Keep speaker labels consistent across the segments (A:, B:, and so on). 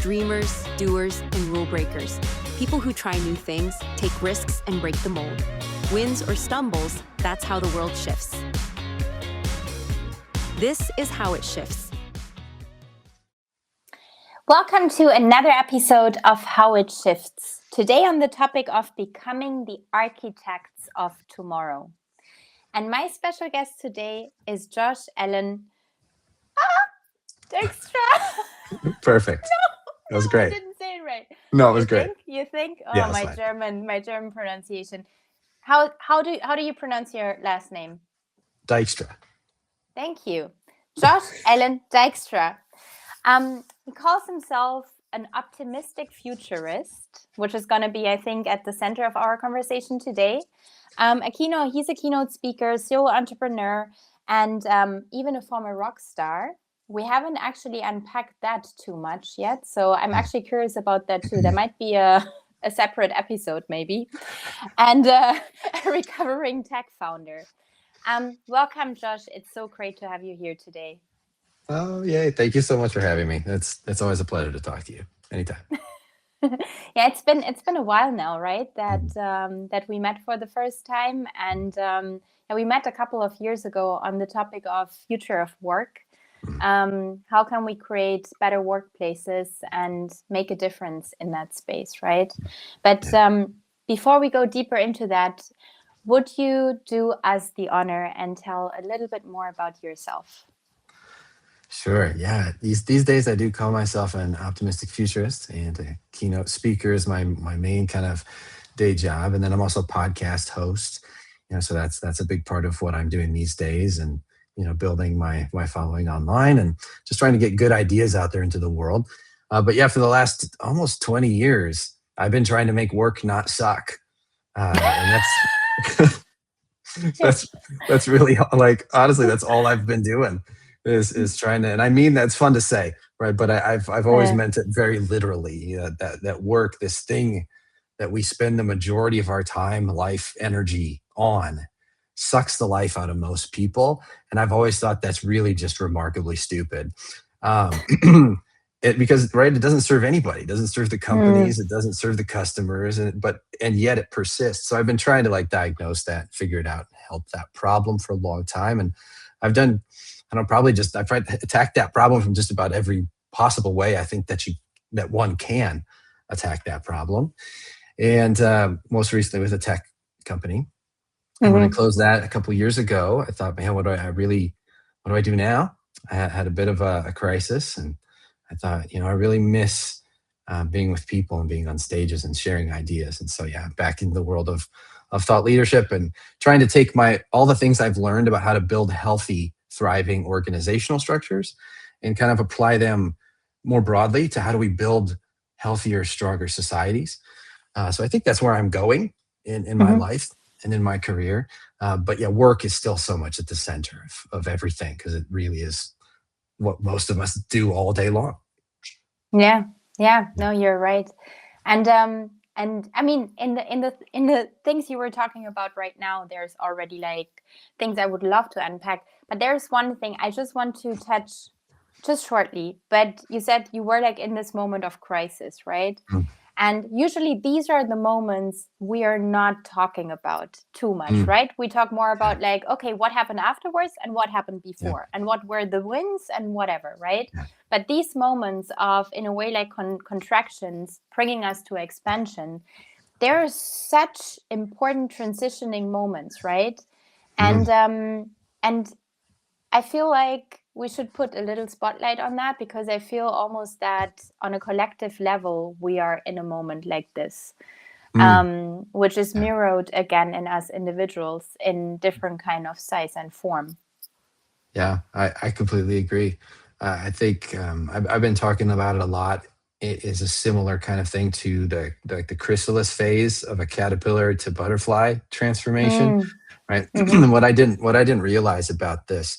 A: Dreamers, doers, and rule breakers. People who try new things, take risks, and break the mold. Wins or stumbles, that's how the world shifts. This is How It Shifts.
B: Welcome to another episode of How It Shifts. Today on the topic of becoming the architects of tomorrow. And my special guest today is Josh Allan Dykstra.
C: Perfect. That was great.
B: I didn't say it right.
C: No, it was great.
B: You think? Oh,
C: Yeah,
B: my German pronunciation. How do you pronounce your last name?
C: Dykstra.
B: Thank you. Josh Allan Dykstra. He calls himself an optimistic futurist, which is going to be, I think, at the center of our conversation today. He's a keynote speaker, serial entrepreneur, and even a former rock star. We haven't actually unpacked that too much yet, so I'm actually curious about that too. There might be a separate episode maybe. And a recovering tech founder. Welcome, Josh. It's so great to have you here today.
C: Oh, yay. Thank you so much for having me. It's always a pleasure to talk to you. Anytime.
B: Yeah, it's been a while now, right? That we met for the first time. And we met a couple of years ago on the topic of future of work. How can we create better workplaces and make a difference in that space, right? But before we go deeper into that, would you do us the honor and tell a little bit more about yourself?
C: Sure. Yeah. These days I do call myself an optimistic futurist, and a keynote speaker is my main kind of day job. And then I'm also a podcast host. So that's a big part of what I'm doing these days, and building my following online and just trying to get good ideas out there into the world. But yeah, for the last almost 20 years, I've been trying to make work not suck. And that's really, like, honestly, that's all I've been doing is trying to, and I mean, that's fun to say, right? But I've always meant it very literally, that work, this thing that we spend the majority of our time, life, energy on, sucks the life out of most people. And I've always thought that's really just remarkably stupid. Because it doesn't serve anybody. It doesn't serve the companies. It doesn't serve the customers. And yet it persists. So I've been trying to diagnose that, figure it out, help that problem for a long time. And I've tried to attack that problem from just about every possible way I think that one can attack that problem. And most recently with a tech company. And when I closed that a couple of years ago, I thought, man, what do I do now? I had a bit of a crisis, and I thought, I really miss being with people and being on stages and sharing ideas. And so, back in the world of thought leadership and trying to take all the things I've learned about how to build healthy, thriving organizational structures and kind of apply them more broadly to how do we build healthier, stronger societies. So I think that's where I'm going in my life and in my career. But work is still so much at the center of everything, because it really is what most of us do all day long.
B: Yeah. No, you're right. And I mean, in the things you were talking about right now, there's already things I would love to unpack. But there's one thing I just want to touch just shortly. But you said you were in this moment of crisis, right? And usually these are the moments we are not talking about too much, right? We talk more about okay, what happened afterwards and what happened before and what were the wins and whatever, right? But these moments of, in a way, contractions bringing us to expansion, they're such important transitioning moments, right? And I feel like we should put a little spotlight on that, because I feel almost that on a collective level, we are in a moment like this, which is mirrored again in us individuals in different kind of size and form.
C: Yeah, I completely agree. I think I've been talking about it a lot. It is a similar kind of thing to the chrysalis phase of a caterpillar to butterfly transformation, right? What I didn't realize about this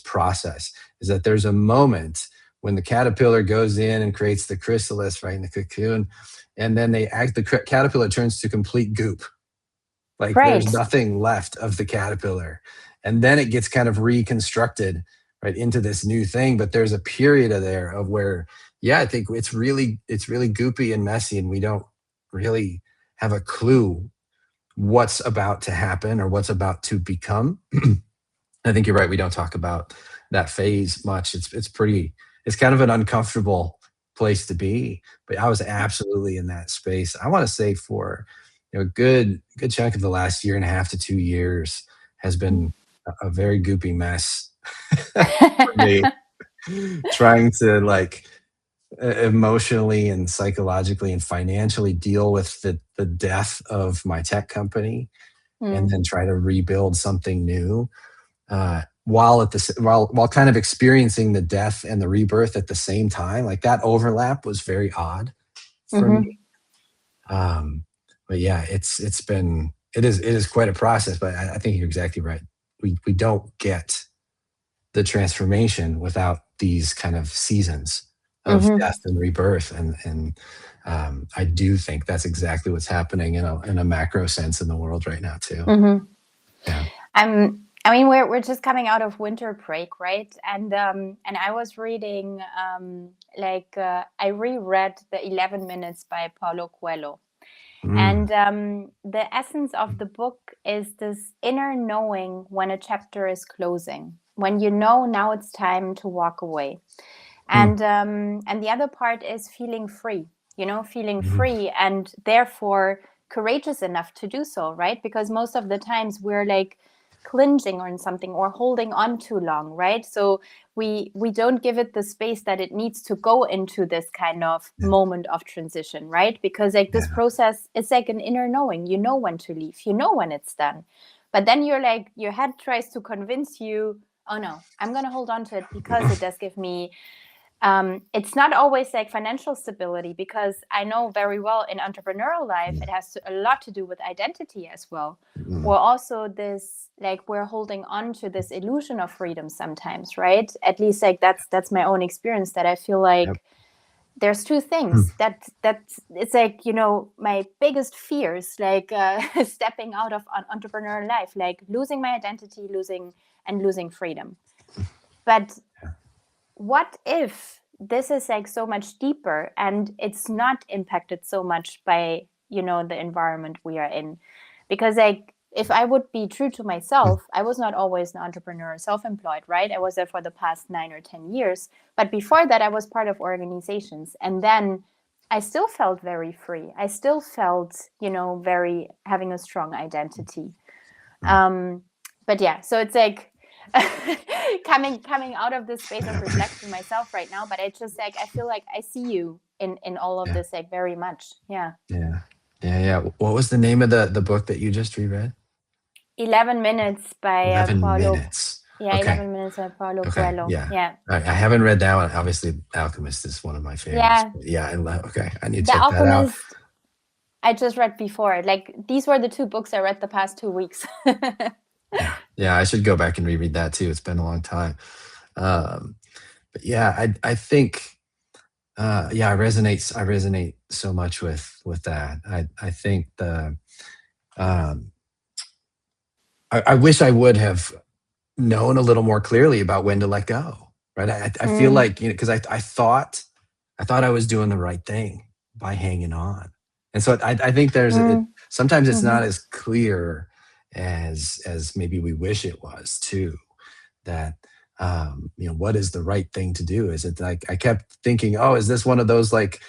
C: process is that there's a moment when the caterpillar goes in and creates the chrysalis, right, in the cocoon, and then the caterpillar turns to complete goop. There's nothing left of the caterpillar. And then it gets kind of reconstructed, right, into this new thing. But there's a period of where yeah, I think it's really goopy and messy, and we don't really have a clue what's about to happen or what's about to become. I think you're right. We don't talk about that phase much. It's kind of an uncomfortable place to be. But I was absolutely in that space. I want to say for a good chunk of the last year and a half to 2 years has been a very goopy mess for me. Trying to like emotionally and psychologically and financially deal with the death of my tech company, and then try to rebuild something new, while kind of experiencing the death and the rebirth at the same time. Like that overlap was very odd for me. But yeah, it is quite a process. But I think you're exactly right. We don't get the transformation without these kind of seasons of death and rebirth, and I do think that's exactly what's happening in a macro sense in the world right now too. Yeah.
B: I mean, we're just coming out of winter break, right? And I was reading I reread the 11 Minutes by Paulo Coelho. And the essence of the book is this inner knowing when a chapter is closing, when you know now it's time to walk away. And the other part is feeling free, feeling free and therefore courageous enough to do so, right? Because most of the times we're like clinging on something or holding on too long, right? So we don't give it the space that it needs to go into this kind of moment of transition, right? Because like this process is like an inner knowing. You know when to leave, you know when it's done. But then you're like, your head tries to convince you, oh no, I'm going to hold on to it because it does give me it's not always like financial stability, because I know very well in entrepreneurial life, it has a lot to do with identity as well. Or also this, like we're holding on to this illusion of freedom sometimes, right? At least like that's my own experience, that I feel like there's two things that it's like, my biggest fears, like stepping out of entrepreneurial life, like losing my identity, losing freedom. But what if this is like so much deeper and it's not impacted so much by, the environment we are in? Because like, if I would be true to myself, I was not always an entrepreneur, self-employed, right? I was there for the past 9 or 10 years. But before that, I was part of organizations. And then I still felt very free. I still felt, very having a strong identity. But yeah, so it's like coming out of this space of reflection myself right now. But I just like, I feel like I see you in all of this, like very much. Yeah.
C: What was the name of the book that you just reread?
B: 11 Minutes by
C: 11
B: Paulo.
C: Minutes.
B: Yeah,
C: Okay.
B: 11 Minutes by Paulo
C: Okay.
B: Coelho.
C: Yeah. I haven't read that one. Obviously, Alchemist is one of my favorites.
B: Yeah.
C: Okay. I need to
B: The
C: check that out.
B: Alchemist, I just read before. Like, these were the 2 books I read the past 2 weeks.
C: Yeah, I should go back and reread that too. It's been a long time. But yeah, I think I resonate so much with that. I think I wish I would have known a little more clearly about when to let go. Right. I feel like, because I thought I was doing the right thing by hanging on. And so I think sometimes it's not as clear as maybe we wish it was too, that what is the right thing to do? Is it like, I kept thinking, oh, is this one of those like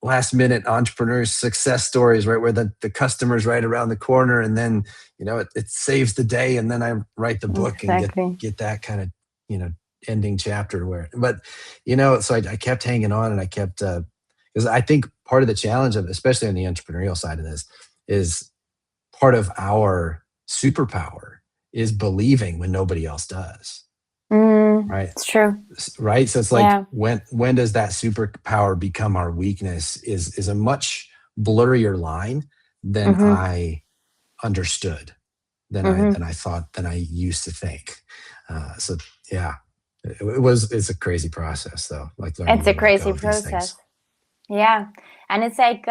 C: last minute entrepreneurs success stories, right, where the customer's right around the corner, and then it saves the day, and then I write the book and get that kind of ending chapter but so I kept hanging on, and I kept because I think part of the challenge of, especially on the entrepreneurial side of this, is part of our superpower is believing when nobody else does. Right.
B: It's true.
C: Right. So it's like, when does that superpower become our weakness is a much blurrier line than I understood, than I thought, than I used to think. So yeah, it's a crazy process though. Like learning
B: it's a
C: to let
B: crazy
C: go of these things.
B: process. Yeah. And it's like,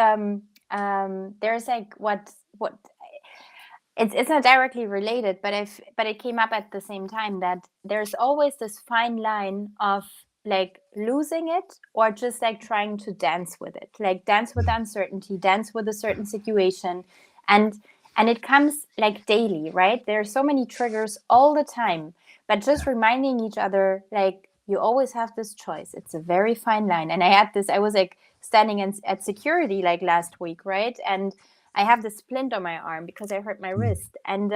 B: there's like what it's not directly related, but it came up at the same time, that there's always this fine line of like losing it, or just like trying to dance with it, like dance with uncertainty, dance with a certain situation. And it comes like daily, right? There are so many triggers all the time, but just reminding each other, like, you always have this choice. It's a very fine line. And I was like standing at security like last week, right? And I have this splint on my arm because I hurt my wrist, and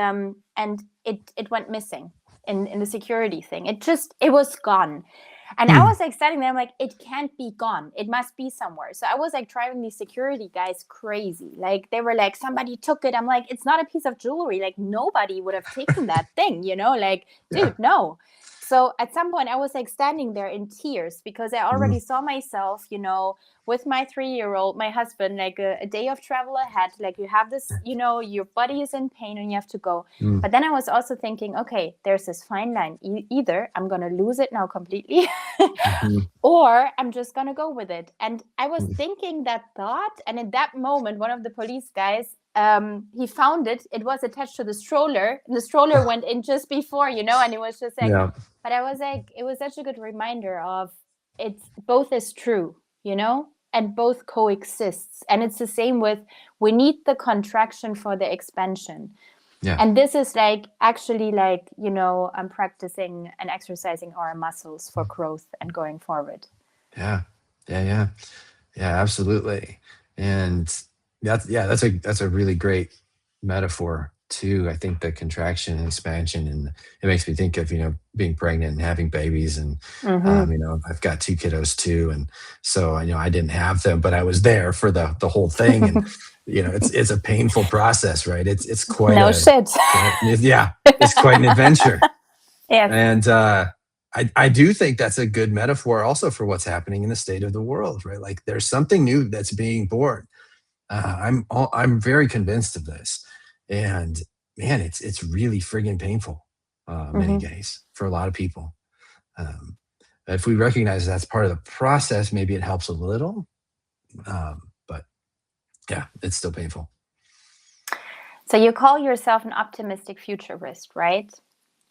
B: it went missing in the security thing. It was gone. And I was like standing there, I'm like, it can't be gone. It must be somewhere. So I was like driving these security guys crazy. Like, they were like, somebody took it. I'm like, it's not a piece of jewelry. Like, nobody would have taken that thing, like, dude, no. So at some point I was like standing there in tears because I already saw myself, with my 3-year-old, my husband, like a day of travel ahead. Like, you have this, your body is in pain and you have to go. But then I was also thinking, okay, there's this fine line. Either I'm going to lose it now completely or I'm just going to go with it. And I was thinking that thought. And in that moment, one of the police guys, he found it. It was attached to the stroller, and the stroller went in just before, and it was just like, but I was like, it was such a good reminder of it's both is true, and both coexists. And it's the same with, we need the contraction for the expansion. Yeah. And this is like, actually like, I'm practicing and exercising our muscles for growth and going forward.
C: Yeah, absolutely. And that's a really great metaphor too. I think the contraction and expansion, and it makes me think of, being pregnant and having babies. And, I've got 2 kiddos too. And so, I didn't have them, but I was there for the whole thing. And, it's a painful process, right? It's quite it's quite an adventure.
B: Yeah.
C: And, I do think that's a good metaphor also for what's happening in the state of the world, right? Like, there's something new that's being born. I'm very convinced of this, and man, it's really friggin' painful, many days for a lot of people. If we recognize that's part of the process, maybe it helps a little, but yeah, it's still painful.
B: So you call yourself an optimistic futurist, right?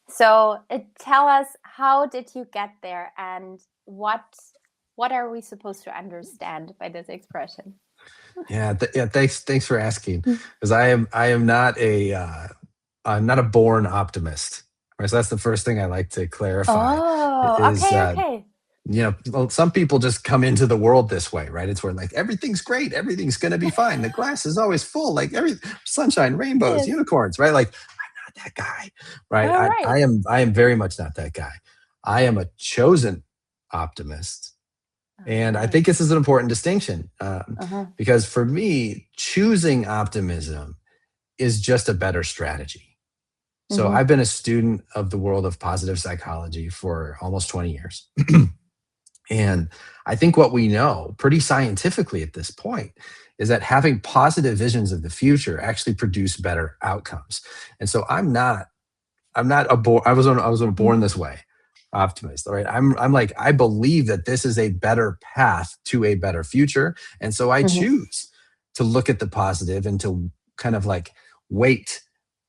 B: So tell us, how did you get there, and what are we supposed to understand by this expression?
C: Thanks for asking, because I am not I'm not a born optimist. Right, so that's the first thing I like to clarify.
B: Okay.
C: Some people just come into the world this way, right? It's where like everything's great, everything's gonna be fine. The glass is always full, like sunshine, rainbows, unicorns, right? Like, I'm not that guy, right? I am very much not that guy. I am a chosen optimist. And I think this is an important distinction, because for me, choosing optimism is just a better strategy. So I've been a student of the world of positive psychology for almost 20 years. And I think what we know pretty scientifically at this point is that having positive visions of the future actually produce better outcomes. And so I wasn't born this way optimist. All right. I'm like, I believe that this is a better path to a better future. And so I choose to look at the positive and to kind of like weight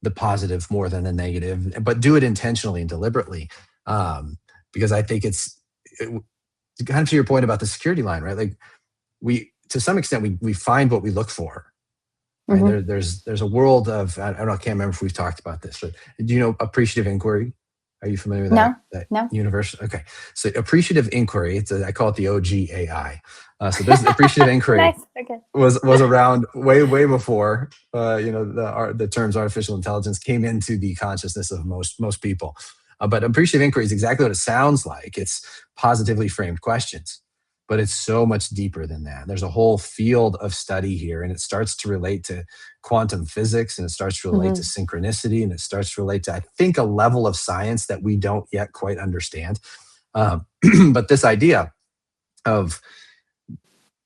C: the positive more than the negative, but do it intentionally and deliberately. Because I think it's kind of to your point about the security line, right? Like, to some extent, we find what we look for. Right? There's a world of, I can't remember if we've talked about this, but do you know appreciative inquiry? Are you familiar with that universe? Okay. So appreciative inquiry, I call it the OGAI. So this appreciative inquiry
B: nice. Okay.
C: was around way before, the terms artificial intelligence came into the consciousness of most people. But appreciative inquiry is exactly what it sounds like. It's positively framed questions, but it's so much deeper than that. There's a whole field of study here, and it starts to relate to quantum physics, and it starts to relate to synchronicity, and it starts to relate to, I think, a level of science that we don't yet quite understand. But this idea of,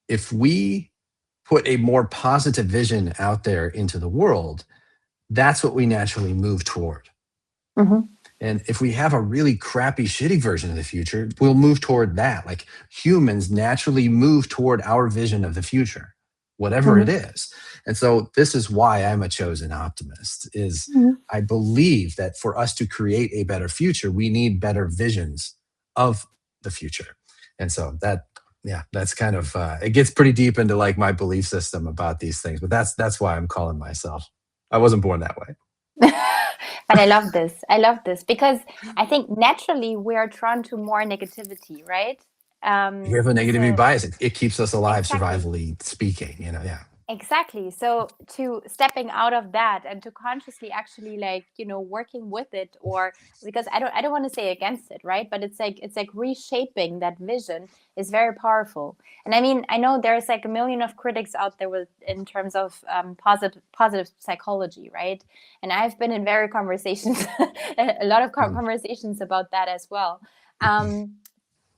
C: if we put a more positive vision out there into the world, that's what we naturally move toward. And if we have a really crappy, shitty version of the future, we'll move toward that. Like, humans naturally move toward our vision of the future, whatever it is. And so this is why I'm a chosen optimist, is I believe that for us to create a better future, we need better visions of the future. And so that's kind of it gets pretty deep into like my belief system about these things. But that's why I'm calling myself. I wasn't born that way.
B: But I love this. I love this because I think naturally we are drawn to more negativity, right?
C: We have a negativity
B: So
C: bias. It keeps us alive,
B: exactly.
C: survivally speaking. Yeah.
B: Exactly. So to stepping out of that and to consciously actually like, working with it, or because I don't want to say against it, right? But it's like reshaping that vision is very powerful. And I mean, I know there's like a million of critics out there with in terms of positive psychology, right? And I've been in very conversations, a lot of
C: Mm.
B: conversations about that as well.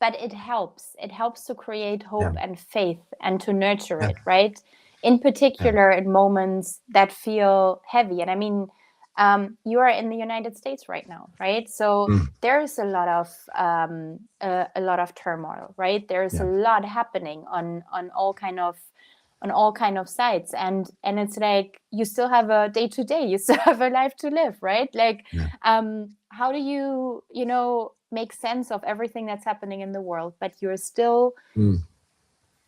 B: But it helps. It helps to create
C: Yeah.
B: hope and faith and to nurture
C: Yeah.
B: it, right? In
C: Yeah.
B: particular, in moments that feel heavy. And I mean, you are in the United States right now, right? So
C: Mm.
B: there's a lot of turmoil, right? There's a
C: Yeah.
B: lot happening on all kind of sides, and it's like you still have a day to day, you still have a life to live, right? Like,
C: Yeah.
B: how do you make sense of everything that's happening in the world, but you're still
C: Mm.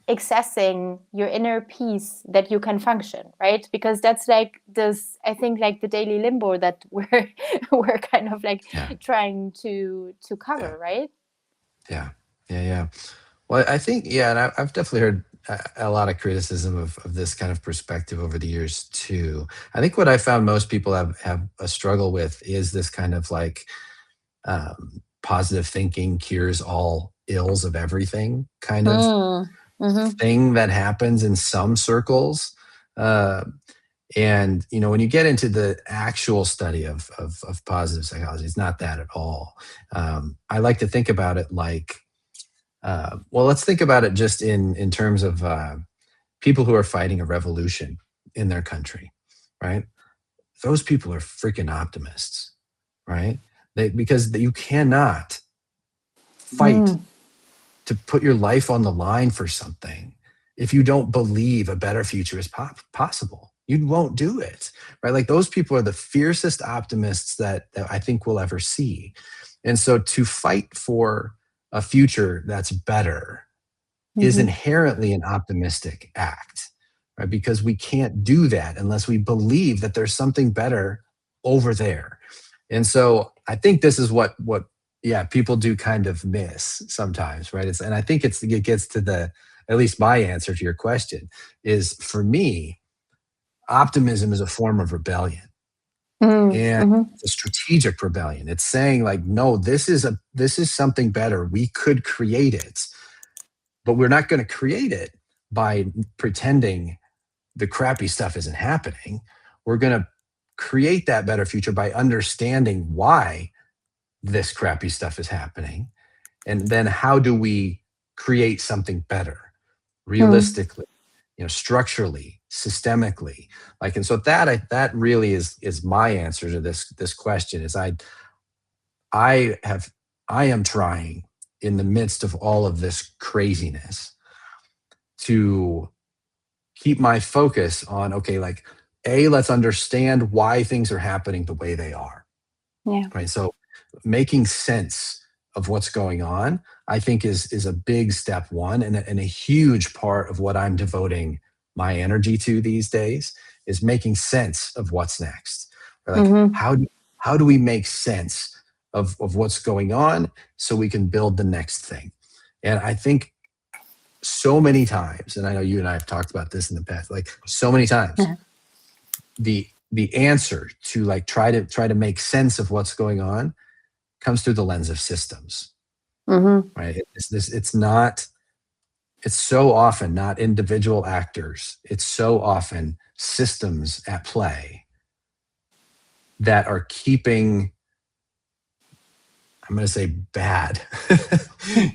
B: accessing your inner peace that you can function, right? Because that's like this, I think, like the daily limbo that we're kind of like
C: Yeah.
B: trying to
C: Yeah.
B: cover, right?
C: Yeah. Yeah. Well, I think, and I've definitely heard a lot of criticism of this kind of perspective over the years too. I think what I found most people have a struggle with is this kind of like positive thinking cures all ills of everything kind of
B: Mm-hmm.
C: thing that happens in some circles. Uh, and when you get into the actual study of positive psychology, it's not that at all. I like to think about it like, well, let's think about it just in terms of people who are fighting a revolution in their country, right? Those people are freaking optimists, right? Because you cannot fight
B: Mm.
C: to put your life on the line for something if you don't believe a better future is possible. You won't do it, right? Like those people are the fiercest optimists that I think we'll ever see. And so to fight for a future that's better is
B: Mm-hmm.
C: inherently an optimistic act, right? Because we can't do that unless we believe that there's something better over there. And so I think this is what people do kind of miss sometimes, right? And I think it gets to at least my answer to your question is, for me, optimism is a form of rebellion, and
B: Mm-hmm.
C: it's a strategic rebellion. It's saying like, no, this is something better. We could create it, but we're not going to create it by pretending the crappy stuff isn't happening. We're going to create that better future by understanding why this crappy stuff is happening. And then how do we create something better, realistically, structurally, systemically? Like, and so that really is my answer to this question is I am trying in the midst of all of this craziness to keep my focus on, okay, like, let's understand why things are happening the way they are.
B: Yeah.
C: Right. So making sense of what's going on, I think is a big step one, and a huge part of what I'm devoting my energy to these days is making sense of what's next. Like,
B: Mm-hmm.
C: how do we make sense of what's going on so we can build the next thing? And I think so many times, and I know you and I have talked about this in the past, like so many times,
B: Yeah.
C: the answer to like try to make sense of what's going on comes through the lens of systems.
B: Mm-hmm.
C: Right? It's so often not individual actors. It's so often systems at play that are keeping, I'm going to say bad,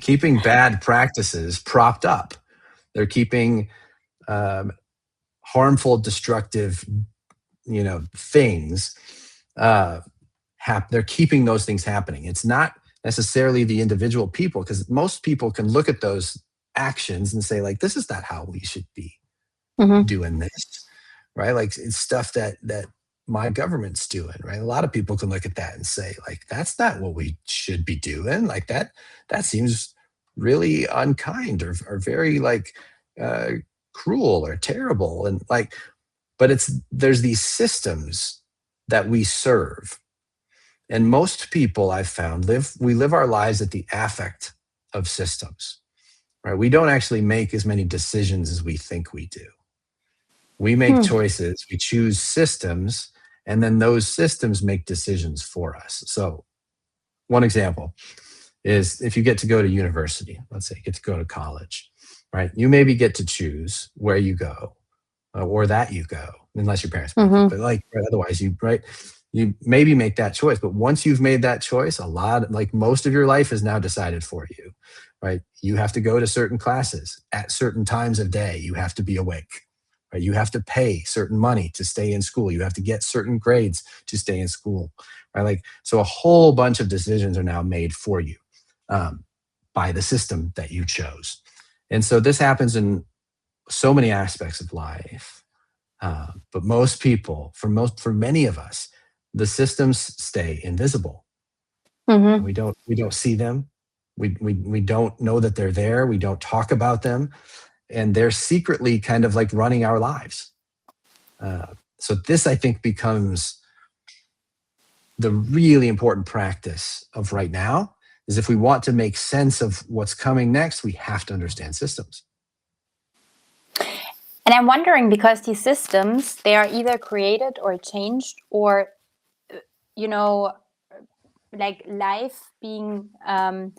C: keeping bad practices propped up. They're keeping harmful, destructive, things. They're keeping those things happening. It's not necessarily the individual people, because most people can look at those actions and say, like, this is not how we should be
B: Mm-hmm.
C: doing this, right? Like, it's stuff that my government's doing, right? A lot of people can look at that and say, like, that's not what we should be doing. Like that seems really unkind or very like cruel or terrible, and like, but there's these systems that we serve, and most people I've found we live our lives at the affect of systems, right? We don't actually make as many decisions as we think we do. We make choices, we choose systems, and then those systems make decisions for us. So one example is if you get to go to university, let's say you get to go to college, right? You maybe get to choose where you go or that you go, unless your parents make it, but like otherwise you maybe make that choice. But once you've made that choice, like most of your life is now decided for you, right? You have to go to certain classes at certain times of day. You have to be awake. Right? You have to pay certain money to stay in school. You have to get certain grades to stay in school, right? Like, so a whole bunch of decisions are now made for you by the system that you chose. And so this happens in so many aspects of life. But most people, for many of us, the systems stay invisible. We don't see them. We don't know that they're there. We don't talk about them. And they're secretly kind of like running our lives. So this, I think, becomes the really important practice of right now, is if we want to make sense of what's coming next, we have to understand systems.
B: And I'm wondering, because these systems, they are either created or changed, or, like life being or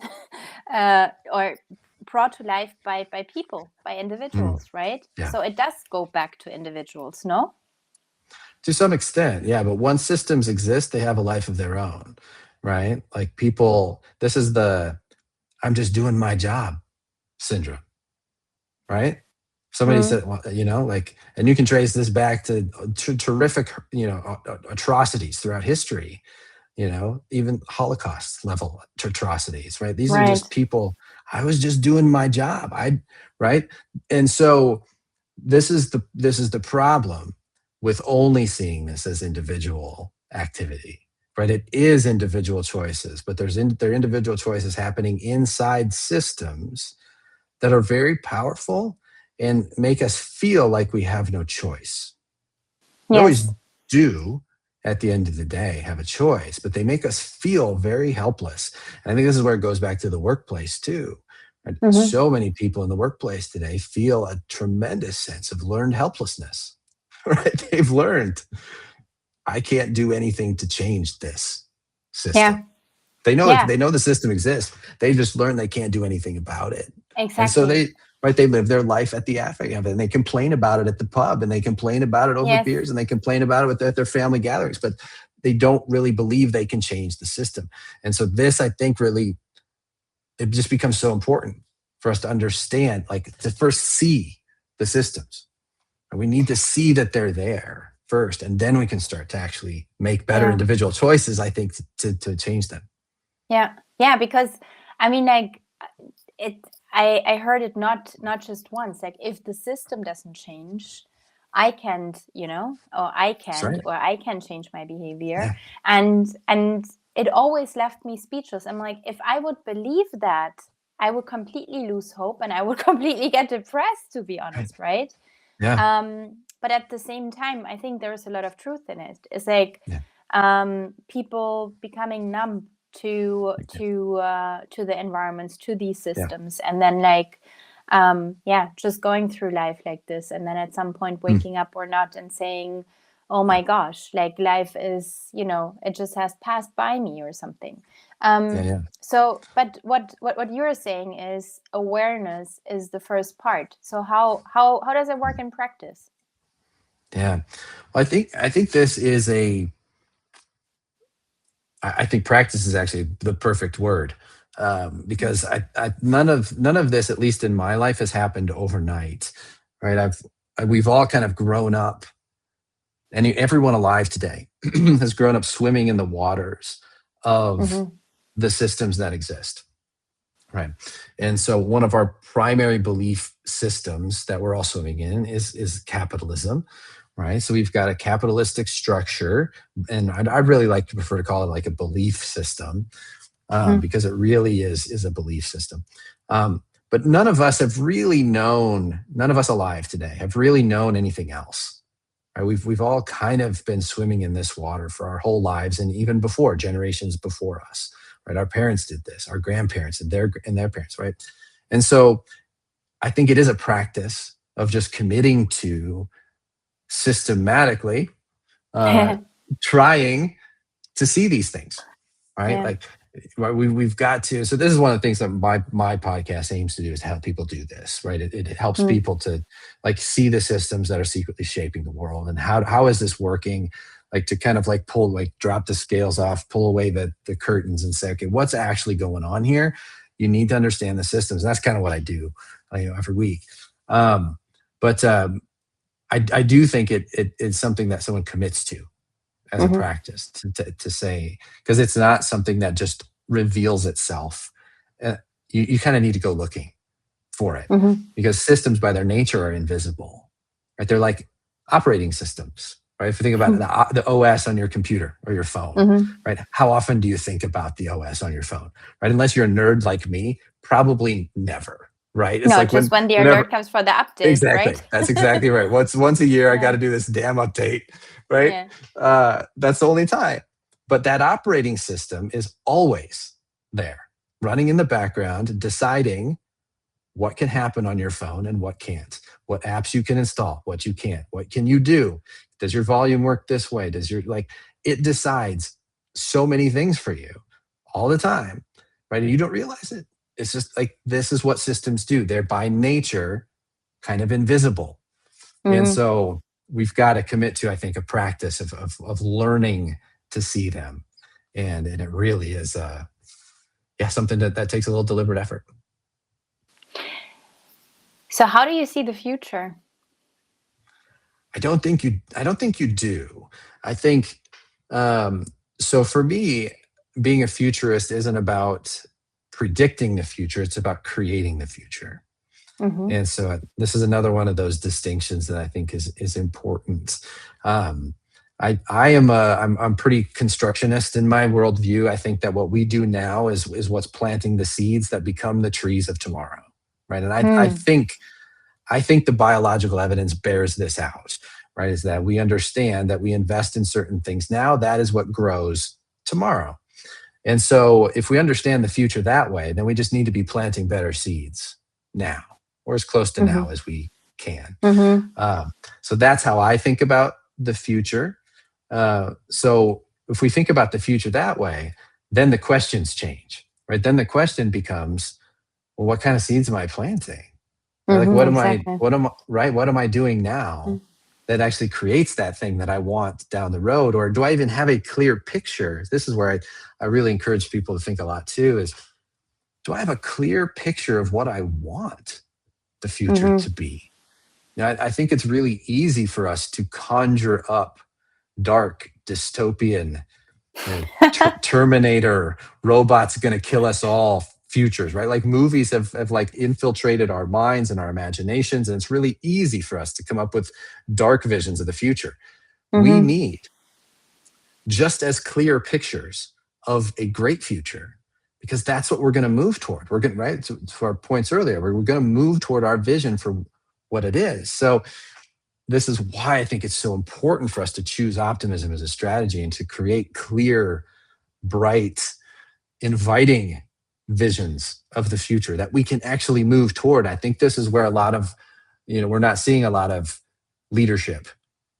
B: brought to life by people, by individuals, right?
C: Yeah.
B: So it does go back to individuals, no?
C: To some extent, yeah. But once systems exist, they have a life of their own, right? Like people, this is the "I'm just doing my job" syndrome, right? Somebody said, well, like, and you can trace this back to terrific, atrocities throughout history, even Holocaust level atrocities, right? These are just people. I was just doing my job. Right. And so this is the problem with only seeing this as individual activity, right? It is individual choices, but there are individual choices happening inside systems that are very powerful and make us feel like we have no choice. We always do, at the end of the day, have a choice, but they make us feel very helpless. And I think this is where it goes back to the workplace too. Right? So many people in the workplace today feel a tremendous sense of learned helplessness. Right? They've learned, I can't do anything to change this system.
B: Yeah.
C: They know the system exists. They just learned they can't do anything about it.
B: Exactly.
C: And so they live their life at the affect of it, and they complain about it at the pub, and they complain about it over beers, and they complain about it at their family gatherings, but they don't really believe they can change the system. And so this, I think, really, it just becomes so important for us to understand, like, to first see the systems. And we need to see that they're there first, and then we can start to actually make better individual choices, I think, to change them.
B: Yeah, because I mean, like, I heard it not just once. Like, if the system doesn't change, I can't, or I can't, or I can change my behavior. And it always left me speechless. I'm like, if I would believe that, I would completely lose hope, and I would completely get depressed, to be honest, right? But at the same time, I think there is a lot of truth in it. It's like people becoming numb to the environments, to these systems, and then like just going through life like this, and then at some point waking up or not and saying, oh my gosh, like life is, it just has passed by me or something. So, but what you're saying is awareness is the first part. So how does it work in practice?
C: Well, I think this is I think practice is actually the perfect word, because none of this, at least in my life, has happened overnight, right? We've all kind of grown up, and everyone alive today has grown up swimming in the waters of the systems that exist, right? And so one of our primary belief systems that we're all swimming in is capitalism. Right. So we've got a capitalistic structure, and I'd really like to prefer to call it like a belief system, because it really is a belief system. But none of us alive today have really known anything else. Right? We've all kind of been swimming in this water for our whole lives, and even before, generations before us. Right? Our parents did this, our grandparents and their parents, right? And so I think it is a practice of just committing to systematically trying to see these things, right?
B: Yeah.
C: Like we've got to. So this is one of the things that my podcast aims to do, is to help people do this, right? It helps people to like see the systems that are secretly shaping the world, and how is this working? Like to kind of like drop the scales off, pull away the curtains, and say, okay, what's actually going on here? You need to understand the systems. And that's kind of what I do, every week. But I do think it's something that someone commits to as a practice to say, because it's not something that just reveals itself. You kind of need to go looking for it, because systems by their nature are invisible, right? They're like operating systems, right? If you think about the OS on your computer or your phone, right? How often do you think about the OS on your phone, right? Unless you're a nerd like me, probably never, right?
B: It's like just when the alert comes for the update,
C: exactly.
B: right?
C: That's exactly right. Once a year, I got to do this damn update, right? Yeah. That's the only time. But that operating system is always there, running in the background, deciding what can happen on your phone and what can't, what apps you can install, what you can't, what can you do? Does your volume work this way? It decides so many things for you all the time, right? And you don't realize it. It's just like, this is what systems do. They're by nature kind of invisible. And so we've got to commit to, I think, a practice of learning to see them. And it really is something that takes a little deliberate effort.
B: So how do you see the future?
C: I don't think you do. I think, so for me, being a futurist isn't about predicting the future. It's about creating the future. And so this is another one of those distinctions that I think is important. I'm pretty constructionist in my worldview. I think that what we do now is what's planting the seeds that become the trees of tomorrow, right? And I think the biological evidence bears this out, right? Is that we understand that we invest in certain things now, that is what grows tomorrow. And so if we understand the future that way, then we just need to be planting better seeds now, or as close to now as we can. So that's how I think about the future. So if we think about the future that way, then the questions change, right? Then the question becomes, well, what kind of seeds am I planting? Like, what am I doing now that actually creates that thing that I want down the road? Or do I even have a clear picture? This is where I really encourage people to think a lot too, is, do I have a clear picture of what I want the future to be? Now, I think it's really easy for us to conjure up dark, dystopian, Terminator, robots going to kill us all futures, right? Like movies have like infiltrated our minds and our imaginations, and it's really easy for us to come up with dark visions of the future. We need just as clear pictures of a great future, because that's what we're going to move toward. We're going, right, to our points earlier, we're going to move toward our vision for what it is. So this is why I think it's so important for us to choose optimism as a strategy and to create clear, bright, inviting visions of the future that we can actually move toward. I think this is where a lot of, we're not seeing a lot of leadership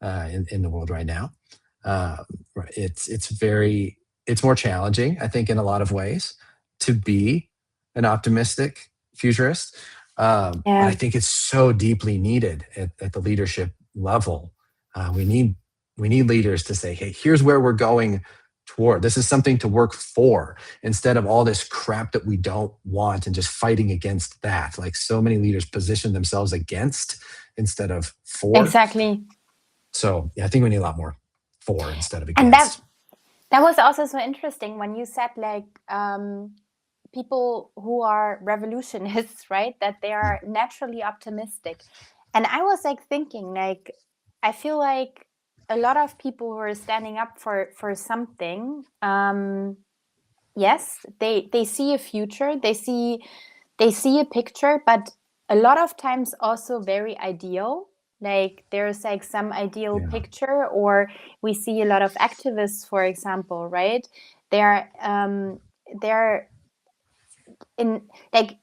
C: in the world right now. It's more challenging, I think, in a lot of ways to be an optimistic futurist. But I think it's so deeply needed at the leadership level. We need leaders to say, hey, here's where we're going toward. This is something to work for, instead of all this crap that we don't want and just fighting against that. Like, so many leaders position themselves against instead of for.
B: Exactly.
C: So I think we need a lot more for instead of against.
B: And that was also so interesting when you said, like, people who are revolutionists, right, that they are naturally optimistic. And I was like thinking, like, I feel like a lot of people who are standing up for something, yes, they see a future, they see they see a picture, but a lot of times also very ideal. Like there's like some ideal
C: Yeah.
B: picture, or we see a lot of activists, for example, right? They're in like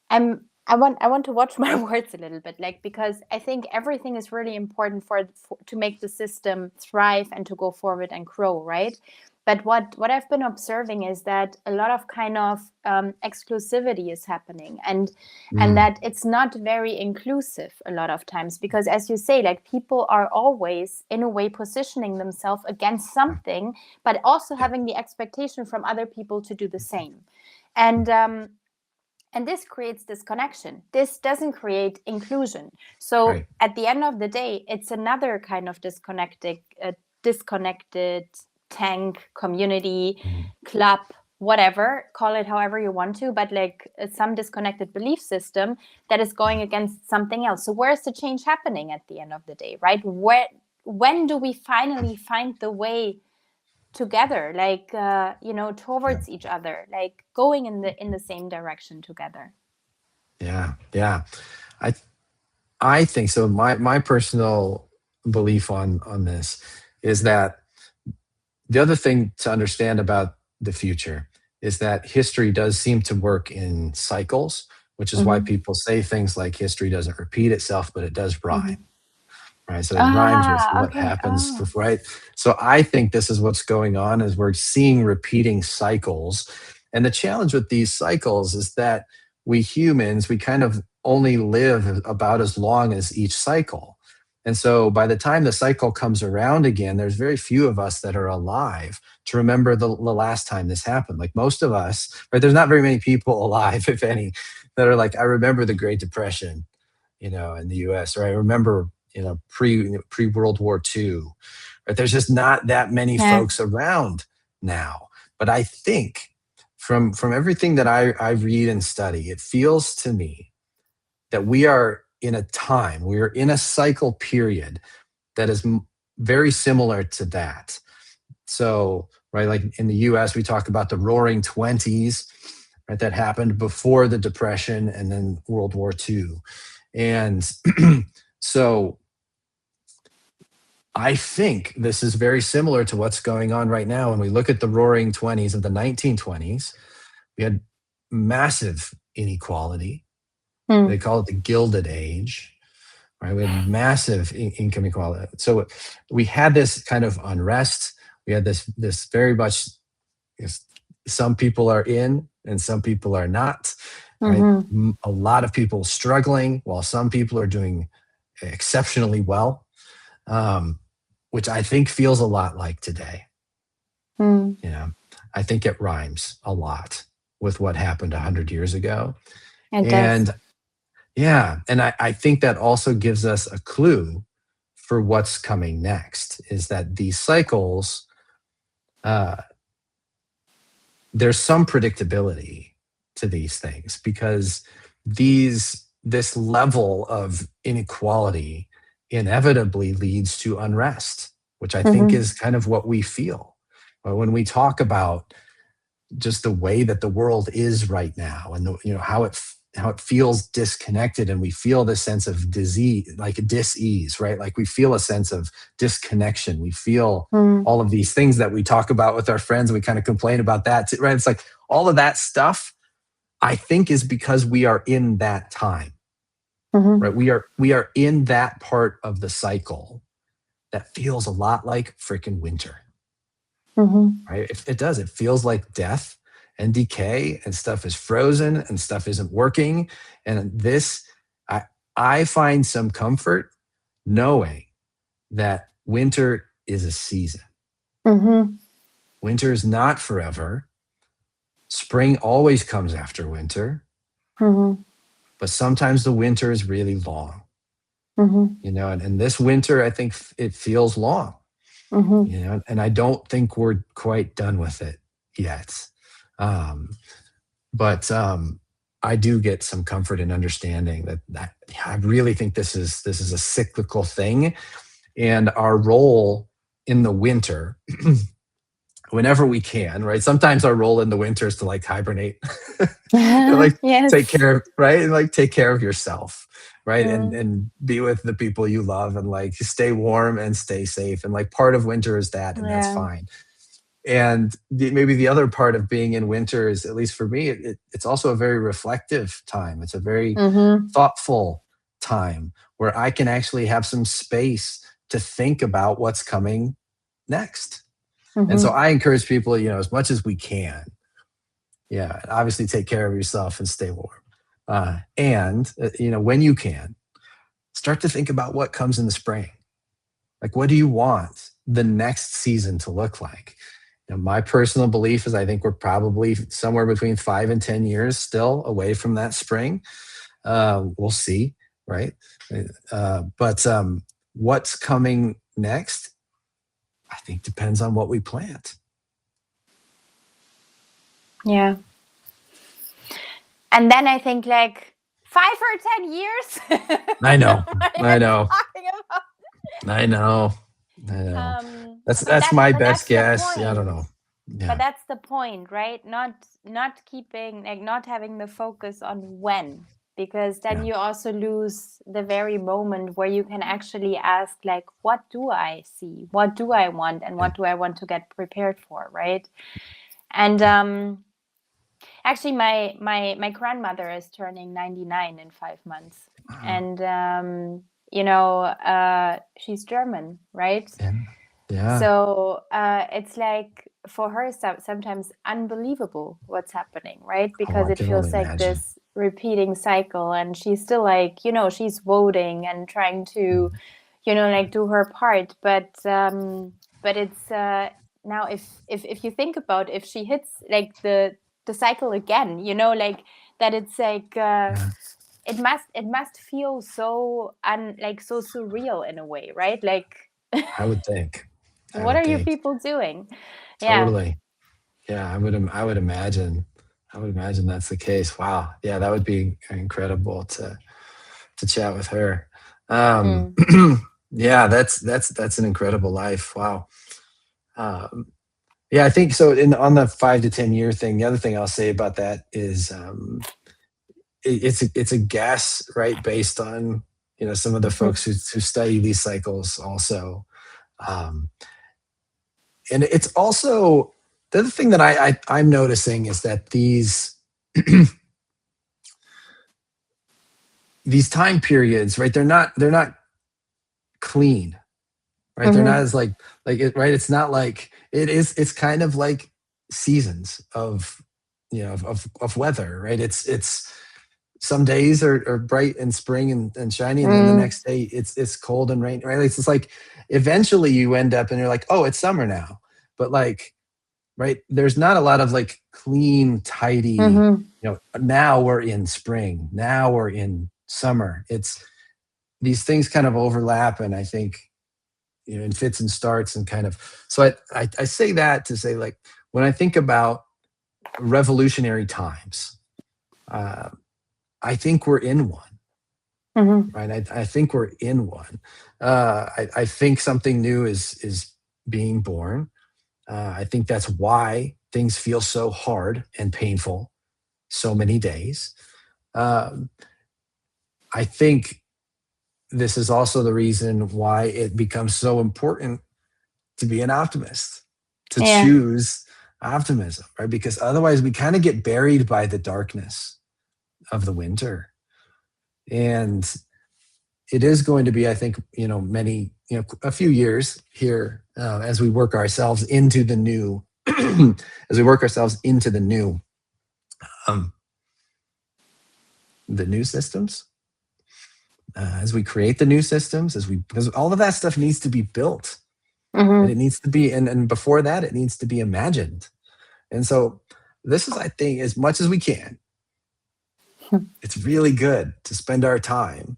B: I want to watch my words a little bit, like, because I think everything is really important for to make the system thrive and to go forward and grow, right? But what I've been observing is that a lot of kind of exclusivity is happening, and
C: Mm,
B: that it's not very inclusive a lot of times, because as you say, like, people are always in a way positioning themselves against something, but also
C: yeah.
B: having the expectation from other people to do the same. And this creates disconnection. This doesn't create inclusion. So
C: Right.
B: at the end of the day, it's another kind of disconnected tank, community,
C: Mhm.
B: club, whatever, call it however you want to, but like some disconnected belief system that is going against something else. So where's the change happening at the end of the day, right? When do we finally find the way together, like
C: Yeah.
B: towards each other, like going in the same direction together?
C: Yeah. Yeah. I I think so. My personal belief on this is that the other thing to understand about the future is that history does seem to work in cycles, which is why
B: Mm-hmm.
C: people say things like history doesn't repeat itself, but it does
B: Mm-hmm.
C: rhyme, right? So it rhymes with what
B: Okay.
C: happens, right? So I think this is what's going on is we're seeing repeating cycles. And the challenge with these cycles is that we humans, we kind of only live about as long as each cycle. And so by the time the cycle comes around again, there's very few of us that are alive to remember the last time this happened. Like most of us, right? There's not very many people alive, if any, that are like, I remember the Great Depression, in the US, or I remember, pre World War II. Right? There's just not that many
B: Yeah.
C: folks around now. But I think from everything that I read and study, it feels to me that we are in a time, we are in a cycle period that is very similar to that. So, right, like in the US, we talk about the roaring 20s, right, that happened before the Depression and then World War II. And so I think this is very similar to what's going on right now. When we look at the roaring 20s of the 1920s, we had massive inequality. They
B: Mm.
C: call it the Gilded Age, right? We had massive income inequality. So we had this kind of unrest. We had this very much, some people are in and some people are not, right?
B: Mm-hmm.
C: A lot of people struggling while some people are doing exceptionally well, which I think feels a lot like today.
B: Mm.
C: I think it rhymes a lot with what happened 100 years ago.
B: It does.
C: And yeah, and I think that also gives us a clue for what's coming next is that these cycles, uh, there's some predictability to these things because this level of inequality inevitably leads to unrest, which I think
B: Mm-hmm.
C: is kind of what we feel. When we talk about just the way that the world is right now and how it feels disconnected, and we feel this sense of disease, like dis-ease, right? Like we feel a sense of disconnection. We feel
B: Mm.
C: all of these things that we talk about with our friends, and we kind of complain about that too, right? It's like all of that stuff I think is because we are in that time,
B: Mm-hmm.
C: right? We are in that part of the cycle that feels a lot like freaking winter,
B: Mm-hmm.
C: right? It does. It feels like death and decay, and stuff is frozen, and stuff isn't working. And I, I find some comfort knowing that winter is a season.
B: Mm-hmm.
C: Winter is not forever. Spring always comes after winter,
B: Mm-hmm.
C: but sometimes the winter is really long,
B: Mm-hmm.
C: and this winter, I think it feels long,
B: Mm-hmm.
C: and I don't think we're quite done with it yet. Um, but I do get some comfort in understanding that I really think this is a cyclical thing, and our role in the winter whenever we can, right? Sometimes our role in the winter is to like hibernate, like
B: Yes.
C: take care of, right? And like take care of yourself, right?
B: Mm.
C: And be with the people you love and like stay warm and stay safe. And like part of winter is that, and that's
B: Yeah.
C: fine. And maybe the other part of being in winter is, at least for me, it's also a very reflective time. It's a very
B: Mm-hmm.
C: thoughtful time where I can actually have some space to think about what's coming next. And so
B: Mm-hmm.
C: I encourage people, as much as we can, yeah, obviously take care of yourself and stay warm. And when you can, start to think about what comes in the spring. Like, what do you want the next season to look like? My personal belief is I think we're probably somewhere between 5 and 10 years still away from that spring. We'll see, right? But what's coming next, I think, depends on what we plant.
B: Yeah. And then I think like 5 or 10 years.
C: I know. I know.
B: Talking about.
C: I know.
B: But
C: That's my
B: but
C: best
B: that's the
C: guess. Yeah, I don't
B: point.
C: know.
B: But
C: Yeah.
B: that's the point, right? Not keeping, like, not having the focus on when, because then
C: Yeah.
B: you also lose the very moment where you can actually ask, like, what do I see? What do I want? And what do I want to get prepared for, right? And actually, my grandmother is turning 99 in 5 months, and she's German, right?
C: Yeah. Yeah.
B: So it's like, for her, sometimes unbelievable what's happening, right?
C: Oh,
B: Because
C: I
B: it
C: can only
B: feels like
C: imagine.
B: this repeating cycle, and she's still like, she's voting and trying to, like, do her part. But it's now, if you think about, if she hits like the cycle again, like that, it's like
C: Yeah.
B: it must feel so like so surreal in a way, right? Like,
C: I would think. I
B: what
C: would
B: are you
C: think.
B: people doing? Yeah.
C: Totally. Yeah, I would imagine. I would imagine that's the case. Wow. Yeah, that would be incredible to chat with her. Um,
B: Mm.
C: yeah, that's an incredible life. Wow. Um, yeah, I think so. On the 5 to 10 year thing, the other thing I'll say about that is it's a guess, right, based on some of the folks who study these cycles also. Um, and it's also the other thing that I'm noticing is that these these time periods, right? They're not clean, right? They're not as like it, right? It's not like it is. It's kind of like seasons of of weather, right? It's some days are bright and spring and shiny, and then the
B: Mm.
C: next day it's cold and rain, right? It's just like eventually you end up and you're like, oh, it's summer now, but like, right, there's not a lot of like clean, tidy, now we're in spring, now we're in summer. It's these things kind of overlap, and I think in fits and starts, and kind of, so I say that to say, like, when I think about revolutionary times, uh, I think we're in one, right? I think we're in one. I think something new is being born. I think that's why things feel so hard and painful so many days. Um, I think this is also the reason why it becomes so important to be an optimist, to
B: Yeah.
C: choose optimism, right? Because otherwise we kind of get buried by the darkness of the winter. And it is going to be, I think, many, a few years here as we work ourselves into the new, as we work ourselves into um, the new systems, as we create the new systems, because all of that stuff needs to be built, and it needs to be, and before that, it needs to be imagined. And so this is, I think, as much as we can, it's really good to spend our time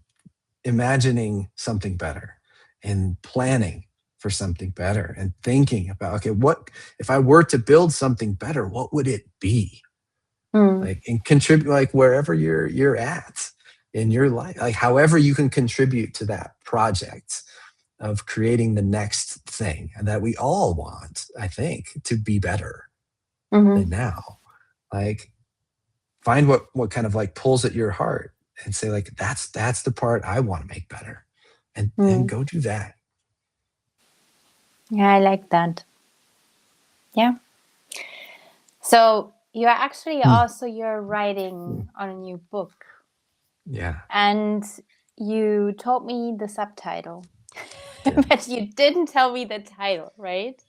C: imagining something better and planning for something better and thinking about, okay, what if I were to build something better, what would it be? Like, and contribute, like, wherever you're at in your life, like however you can contribute to that project. of creating the next thing that we all want, I think, to be better than now. Like, find what kind of like pulls at your heart and say like, that's the part I want to make better, and go do that.
B: Yeah, I like that. Yeah. So you're actually also, you're writing on a new book.
C: Yeah.
B: And you told me the subtitle, but you didn't tell me the title, right?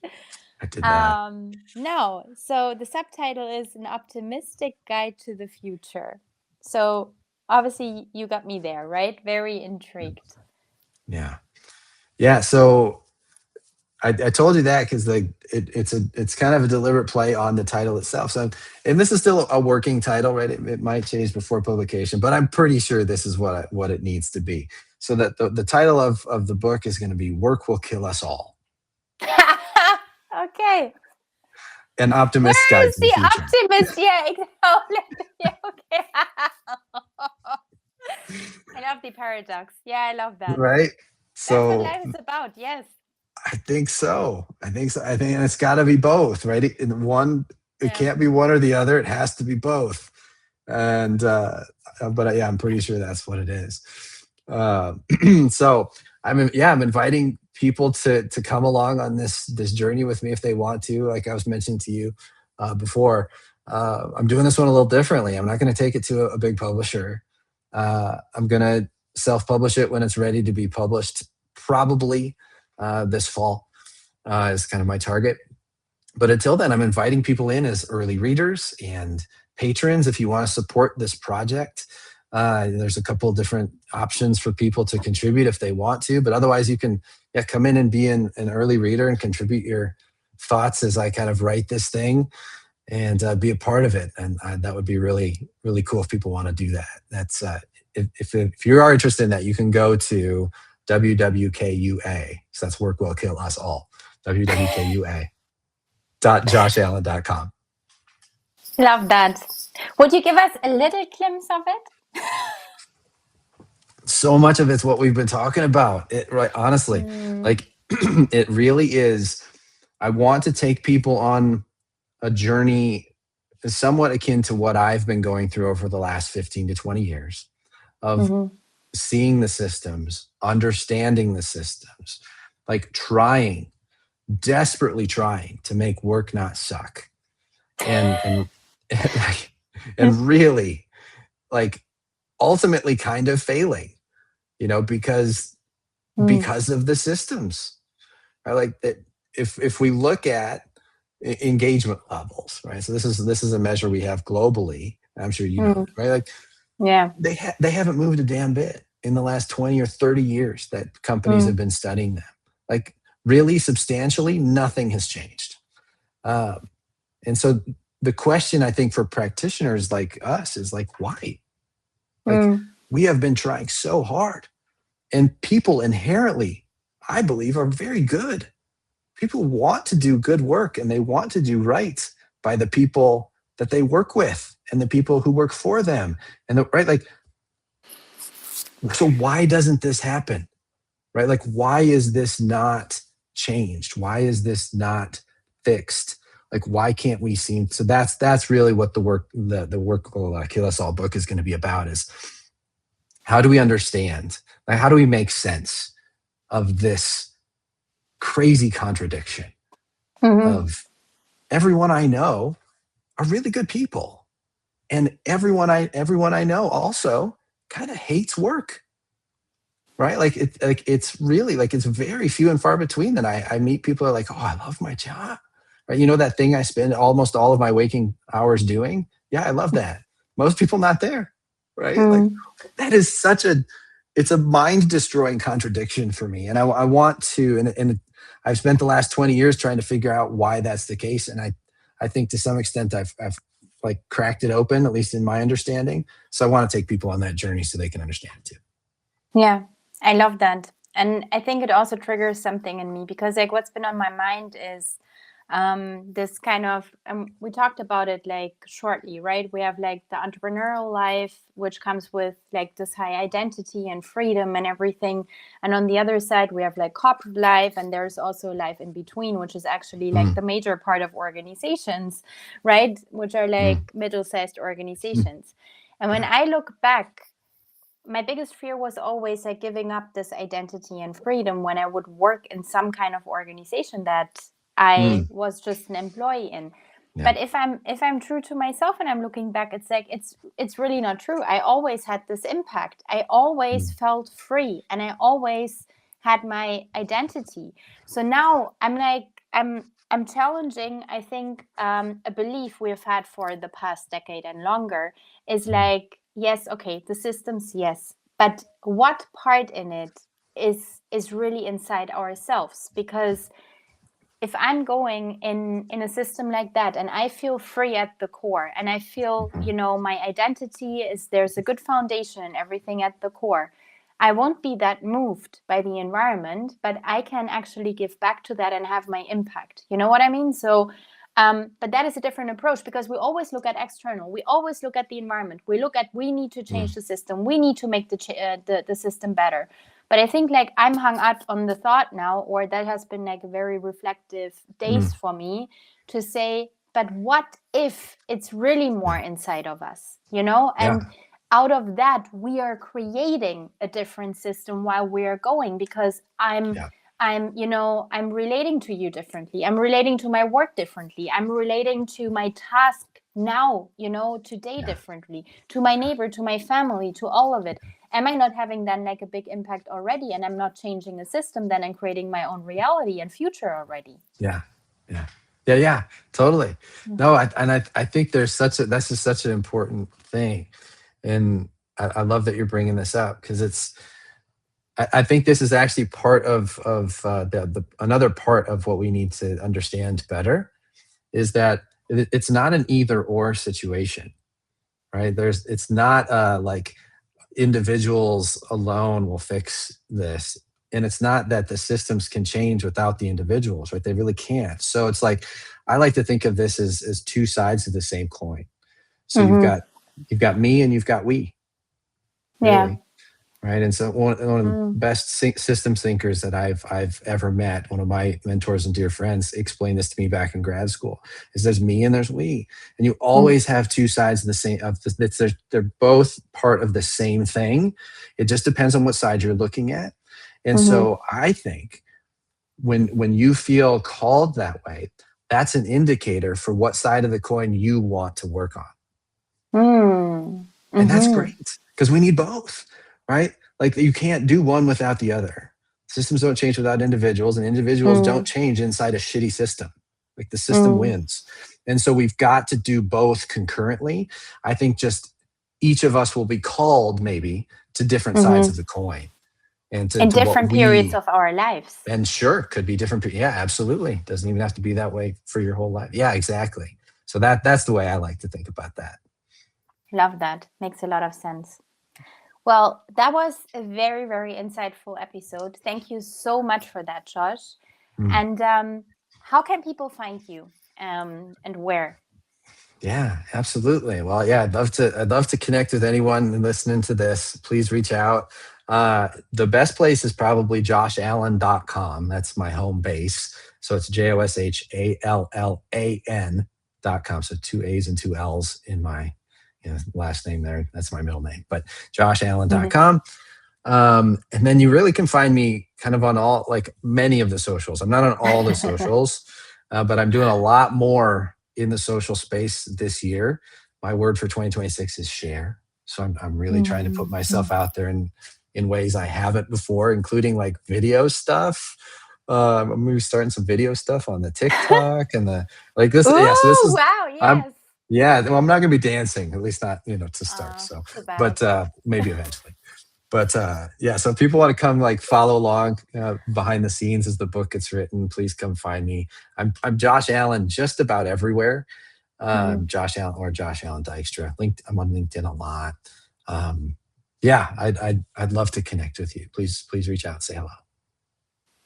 C: I did not.
B: No. So the subtitle is An Optimistic Guide to the Future. So obviously you got me there, right? Very intrigued.
C: Yeah. Yeah. So I told you that because like it's kind of a deliberate play on the title itself. So, and this is still a working title, right? It might change before publication, but I'm pretty sure this is what it needs to be. So that the title of the book is going to be "Work Will Kill Us All."
B: Okay.
C: An optimist's
B: Where
C: guide
B: is
C: to the
B: the
C: future.
B: optimist? Yeah, exactly. Yeah, okay. I love the paradox. Yeah, I love that.
C: Right.
B: That's what
C: So
B: life is about. Yes.
C: I think so. I think so. I think it's got to be both, right? It can't be one or the other. It has to be both. And but yeah, I'm pretty sure that's what it is. So I'm inviting people to come along on this journey with me if they want to. Like I was mentioning to you before, I'm doing this one a little differently. I'm not going to take it to a big publisher. I'm going to self-publish it when it's ready to be published, probably this fall is kind of my target. But until then, I'm inviting people in as early readers and patrons if you want to support this project. There's a couple of different options for people to contribute if they want to, but otherwise you can come in and be an early reader and contribute your thoughts as I kind of write this thing and be a part of it. And that would be really, really cool if people want to do that. That's if you are interested in that, you can go to WWKUA. So that's Work Will Kill Us All. WWKUA.joshallan.com.
B: Love that. Would you give us a little glimpse of it?
C: So much of it's what we've been talking about. Right, honestly, like it really is. I want to take people on a journey somewhat akin to what I've been going through over the last 15 to 20 years of seeing the systems, understanding the systems, like desperately trying to make work not suck. And really like ultimately kind of failing, because of the systems. Right? Like that if we look at engagement levels, right? So this is a measure we have globally. I'm sure you know, right? Like they haven't moved a damn bit in the last 20 or 30 years that companies have been studying them. Like really substantially, nothing has changed. And so the question I think for practitioners like us is like, why? Like we have been trying so hard, and people inherently, I believe, are very good. People want to do good work and they want to do right by the people that they work with and the people who work for them. And right, like, so why doesn't this happen? Right? Like, why is this not changed? Why is this not fixed? Like, why can't we seem? So that's really what the Work Will Kill Us All book is going to be about, is how do we understand? Like, how do we make sense of this crazy contradiction of everyone I know are really good people, and everyone I know also kind of hates work. Right? Like it's really like it's very few and far between that I meet people who are like, oh, I love my job. Right? That thing I spend almost all of my waking hours doing. Yeah, I love that. Most people not there. Right? Like that is it's a mind destroying contradiction for me. And I want to, and I've spent the last 20 years trying to figure out why that's the case. And I think to some extent I've like cracked it open, at least in my understanding. So I want to take people on that journey so they can understand it too.
B: Yeah, I love that. And I think it also triggers something in me, because like what's been on my mind is this kind of we talked about it like shortly, right? We have like the entrepreneurial life, which comes with like this high identity and freedom and everything, and on the other side we have like corporate life, and there's also life in between, which is actually like the major part of organizations, right? Which are like middle-sized organizations. And when I look back, my biggest fear was always like giving up this identity and freedom when I would work in some kind of organization that I was just an employee in.
C: Yeah.
B: But if I'm true to myself and I'm looking back, it's like it's really not true. I always had this impact. I always felt free, and I always had my identity. So now I'm like I'm challenging, I think, a belief we've had for the past decade and longer is like, yes, okay, the systems, yes, but what part in it is really inside ourselves? Because if I'm going in a system like that and I feel free at the core, and I feel, you know, my identity is, there's a good foundation and everything at the core, I won't be that moved by the environment, but I can actually give back to that and have my impact. You know what I mean? So but that is a different approach, because we always look at external. We always look at the environment. We look at, we need to change the system. We need to make the system better. But I think like I'm hung up on the thought now, or that has been like a very reflective days for me to say, but what if it's really more inside of us, you know? And out of that, we are creating a different system while we are going, because I'm, you know, I'm relating to you differently. I'm relating to my work differently. I'm relating to my task now, you know, today differently, to my neighbor, to my family, to all of it. Am I not having then like a big impact already? And I'm not changing a system then and creating my own reality and future already.
C: Yeah, totally. No, I think there's that's just such an important thing. And I love that you're bringing this up, because I think this is actually part of the another part of what we need to understand better, is that it's not an either or situation, right? It's not like individuals alone will fix this, and it's not that the systems can change without the individuals, right? They really can't. So it's like, I like to think of this as two sides of the same coin. So you've got me and you've got we, really. Right. And so one of the best systems thinkers that I've ever met, one of my mentors and dear friends, explained this to me back in grad school, is there's me and there's we. And you always have two sides of the same, they're both part of the same thing. It just depends on what side you're looking at. And so I think when you feel called that way, that's an indicator for what side of the coin you want to work on. And that's great, because we need both. Right? Like, you can't do one without the other. Systems don't change without individuals, and individuals don't change inside a shitty system. Like, the system wins. And so we've got to do both concurrently. I think just each of us will be called maybe to different sides of the coin. And
B: in different periods of our lives.
C: And sure, could be different. Yeah, absolutely. Doesn't even have to be that way for your whole life. Yeah, exactly. So that's the way I like to think about that.
B: Love that. Makes a lot of sense. Well, that was a very, very insightful episode. Thank you so much for that, Josh. And how can people find you, and where?
C: Yeah, absolutely. Well, yeah, I'd love to connect with anyone listening to this. Please reach out. The best place is probably joshallan.com. That's my home base. So it's JOSHALLAN.com. So 2 A's and 2 L's in my last name there. That's my middle name, but joshallan.com. And then you really can find me kind of on all, like, many of the socials. I'm not on all the socials, but I'm doing a lot more in the social space this year. My word for 2026 is share. So I'm really trying to put myself out there in ways I haven't before, including like video stuff. I'm going to be starting some video stuff on the TikTok and the like this.
B: Ooh,
C: yeah, so this is,
B: wow, yes.
C: Well, I'm not going to be dancing, at least not, to start. So, but maybe eventually. But yeah, so if people want to come like follow along behind the scenes as the book gets written, please come find me. I'm Josh Allan just about everywhere. Josh Allan or Josh Allan Dykstra. I'm on LinkedIn a lot. Yeah, I'd love to connect with you. Please reach out, say hello.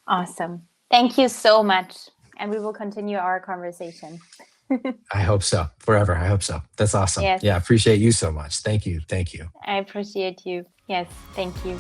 B: Awesome. Thank you so much. and we will continue our conversation.
C: I hope so. Forever. I hope so. That's awesome.
B: Yes.
C: Yeah. I appreciate you so much. Thank you. Thank you.
B: I appreciate you. Yes. Thank you.